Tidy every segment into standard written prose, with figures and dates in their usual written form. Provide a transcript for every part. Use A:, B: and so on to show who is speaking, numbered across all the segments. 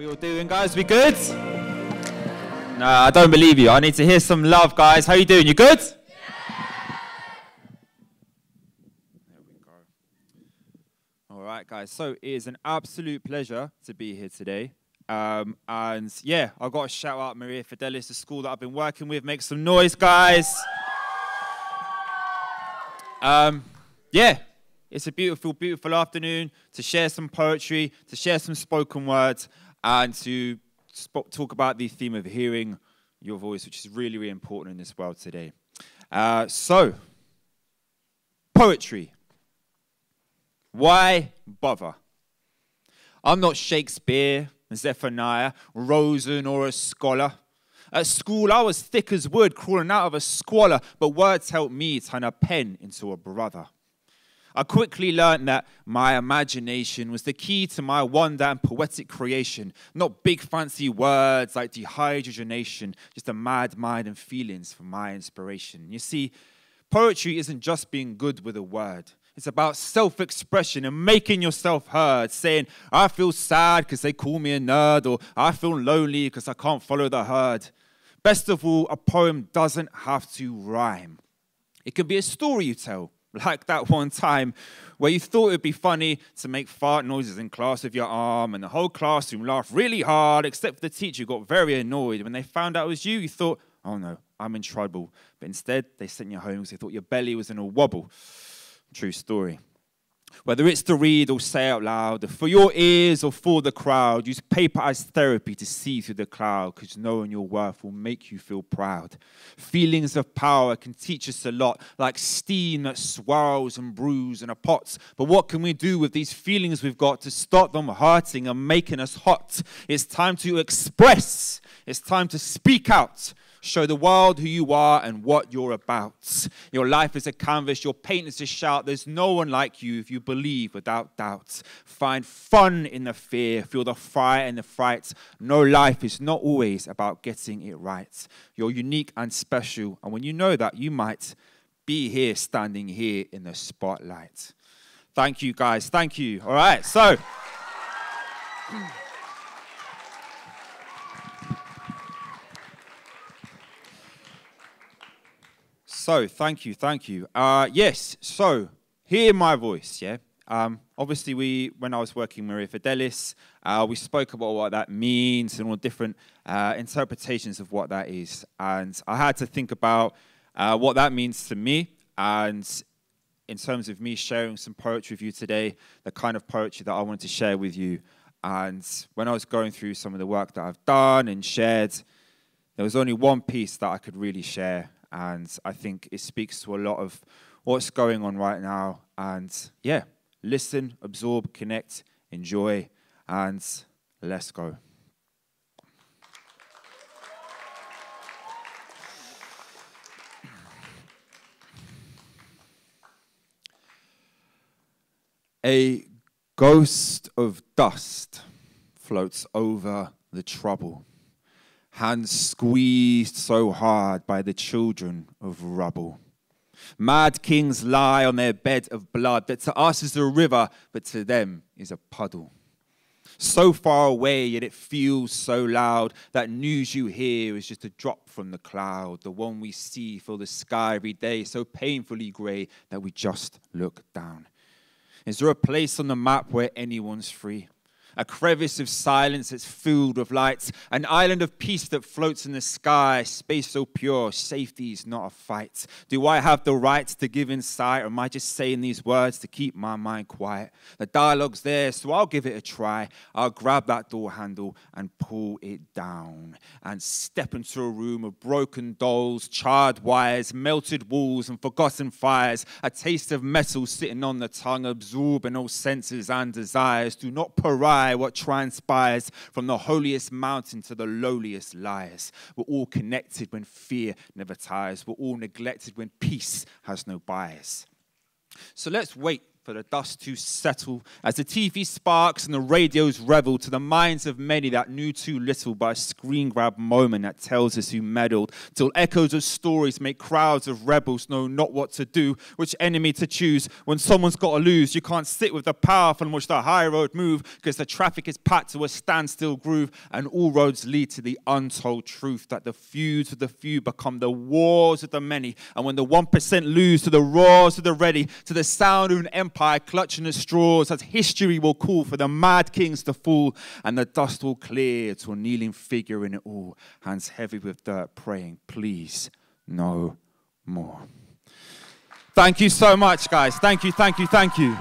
A: We all doing, guys? We good? Nah, I don't believe you. I need to hear some love, guys. How you doing? You good? There we go. All right, guys. So it is an absolute pleasure to be here today. And yeah, I've got to shout out Maria Fidelis, the school that I've been working with. Make some noise, guys. Yeah, it's a beautiful, beautiful afternoon to share some poetry, to share some spoken words, and to talk about the theme of hearing your voice, which is really, really important in this world today. So, poetry. Why bother? I'm not Shakespeare, Zephaniah, Rosen, or a scholar. At school, I was thick as wood, crawling out of a squalor, but words helped me turn a pen into a brother. I quickly learned that my imagination was the key to my wonder and poetic creation, not big fancy words like dehydrogenation, just a mad mind and feelings for my inspiration. You see, poetry isn't just being good with a word. It's about self-expression and making yourself heard, saying, I feel sad because they call me a nerd, or I feel lonely because I can't follow the herd. Best of all, a poem doesn't have to rhyme. It can be a story you tell, like that one time where you thought it would be funny to make fart noises in class with your arm, and the whole classroom laughed really hard, except for the teacher who got very annoyed. When they found out it was you, you thought, oh no, I'm in trouble. But instead, they sent you home because they thought your belly was in a wobble. True story. Whether it's to read or say out loud, for your ears or for the crowd, use paper as therapy to see through the cloud, because knowing your worth will make you feel proud. Feelings of power can teach us a lot, like steam that swirls and brews in a pot. But what can we do with these feelings we've got to stop them hurting and making us hot? It's time to express. It's time to speak out. Show the world who you are and what you're about. Your life is a canvas, your paint is a shout. There's no one like you if you believe without doubt. Find fun in the fear, feel the fire and the fright. No, life is not always about getting it right. You're unique and special, and when you know that, you might be here, standing here in the spotlight. Thank you, guys. Thank you. All right, so... So, thank you. Yes, so, hear my voice, yeah? Obviously, when I was working with Maria Fidelis, we spoke about what that means and all different interpretations of what that is. And I had to think about what that means to me, and in terms of me sharing some poetry with you today, the kind of poetry that I wanted to share with you. And when I was going through some of the work that I've done and shared, there was only one piece that I could really share. And I think it speaks to a lot of what's going on right now. And yeah, listen, absorb, connect, enjoy, and let's go. A ghost of dust floats over the trouble. Hands squeezed so hard by the children of rubble. Mad kings lie on their bed of blood that to us is a river, but to them is a puddle. So far away, yet it feels so loud that news you hear is just a drop from the cloud. The one we see fill the sky every day, so painfully grey that we just look down. Is there a place on the map where anyone's free? A crevice of silence that's filled with lights, an island of peace that floats in the sky, space so pure, safety's not a fight. Do I have the right to give insight, or am I just saying these words to keep my mind quiet? The dialogue's there, so I'll give it a try. I'll grab that door handle and pull it down, and step into a room of broken dolls, charred wires, melted walls, and forgotten fires. A taste of metal sitting on the tongue, absorbing all senses and desires. Do not pariah what transpires from the holiest mountain to the lowliest liars. We're all connected when fear never tires. We're all neglected when peace has no bias. So let's wait for the dust to settle, as the TV sparks and the radios revel to the minds of many that knew too little by a screen grab moment that tells us who meddled, till echoes of stories make crowds of rebels know not what to do, which enemy to choose. When someone's got to lose, you can't sit with the powerful and watch the high road move, because the traffic is packed to a standstill groove, and all roads lead to the untold truth that the feuds of the few become the wars of the many, and when the 1% lose to the roars of the ready, to the sound of an empire clutching the straws, as history will call for the mad kings to fall, and the dust will clear to a kneeling figure in it all, hands heavy with dirt, praying, please, no more. Thank you so much, guys. Thank you, thank you, thank you.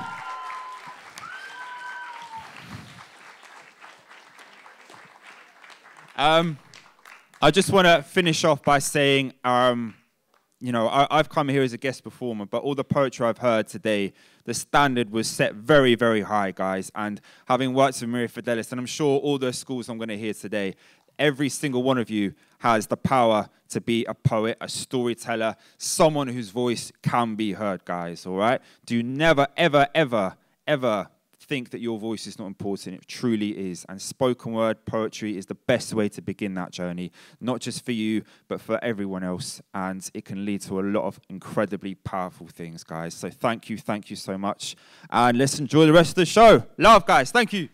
A: I just want to finish off by saying, you know, I've come here as a guest performer, but all the poetry I've heard today, the standard was set very, very high, guys. And having worked with Maria Fidelis, and I'm sure all the schools I'm going to hear today, every single one of you has the power to be a poet, a storyteller, someone whose voice can be heard, guys, all right? Do never, ever, ever, ever think that your voice is not important. It truly is. And spoken word poetry is the best way to begin that journey, not just for you, but for everyone else. And it can lead to a lot of incredibly powerful things, guys. So thank you so much. And let's enjoy the rest of the show. Love, guys. Thank you.